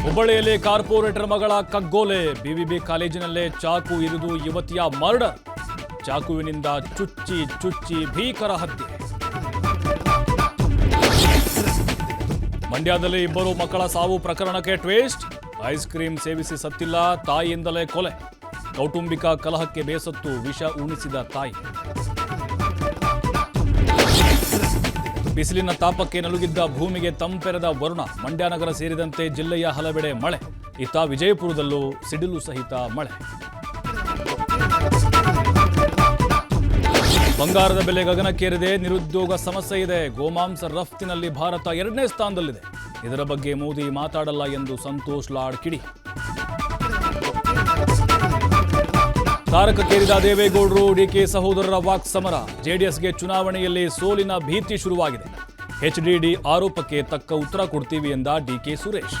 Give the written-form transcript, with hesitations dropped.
ಹುಬ್ಬಳ್ಳಿಯಲ್ಲಿ ಕಾರ್ಪೊರೇಟರ್ ಮಗಳ ಕಗ್ಗೋಲೆ. ಬಿವಿಬಿ ಕಾಲೇಜಿನಲ್ಲೇ ಚಾಕು ಇರಿದು ಯುವತಿಯ ಮರ್ಡರ್. ಚಾಕುವಿನಿಂದ ಚುಚ್ಚಿ ಭೀಕರ ಹತ್ಯೆ. ಮಂಡ್ಯದಲ್ಲಿ ಇಬ್ಬರು ಮಕ್ಕಳ ಸಾವು ಪ್ರಕರಣಕ್ಕೆ ಟ್ವಿಸ್ಟ್. ಐಸ್ ಕ್ರೀಂ ಸೇವಿಸಿ ಸತ್ತಿಲ್ಲ, ತಾಯಿಯಿಂದಲೇ ಕೊಲೆ. ಕೌಟುಂಬಿಕ ಕಲಹಕ್ಕೆ ಬೇಸತ್ತು ವಿಷ ಉಣಿಸಿದ ತಾಯಿ. ಬಿಸಿಲಿನ ತಾಪಕ್ಕೆ ನಲುಗಿದ್ದ ಭೂಮಿಗೆ ತಂಪೆರೆದ ವರುಣ. ಮಂಡ್ಯ ನಗರ ಸೇರಿದಂತೆ ಜಿಲ್ಲೆಯ ಹಲವೆಡೆ ಮಳೆ. ಇತ್ತ ವಿಜಯಪುರದಲ್ಲೂ ಸಿಡಿಲು ಸಹಿತ ಮಳೆ. ಬಂಗಾರದ ಬೆಲೆ ಗಗನಕ್ಕೇರಿದೆ. ನಿರುದ್ಯೋಗ ಸಮಸ್ಯೆ ಇದೆ. ಗೋಮಾಂಸ ರಫ್ತಿನಲ್ಲಿ ಭಾರತ 2ನೇ ಸ್ಥಾನದಲ್ಲಿದೆ. ಇದರ ಬಗ್ಗೆ ಮೋದಿ ಮಾತಾಡಲ್ಲ ಎಂದು ಸಂತೋಷ್ ಲಾಡ್ ಕಿಡಿ. ತಾರಕಕ್ಕೇರಿದ ದೇವೇಗೌಡರು, ಡಿಕೆ ಸಹೋದರರ ವಾಕ್ ಸಮರ. ಜೆಡಿಎಸ್ಗೆ ಚುನಾವಣೆಯಲ್ಲಿ ಸೋಲಿನ ಭೀತಿ ಶುರುವಾಗಿದೆ. ಎಚ್ಡಿಡಿ ಆರೋಪಕ್ಕೆ ತಕ್ಕ ಉತ್ತರ ಕೊಡ್ತೀವಿ ಎಂದ ಡಿಕೆ ಸುರೇಶ್.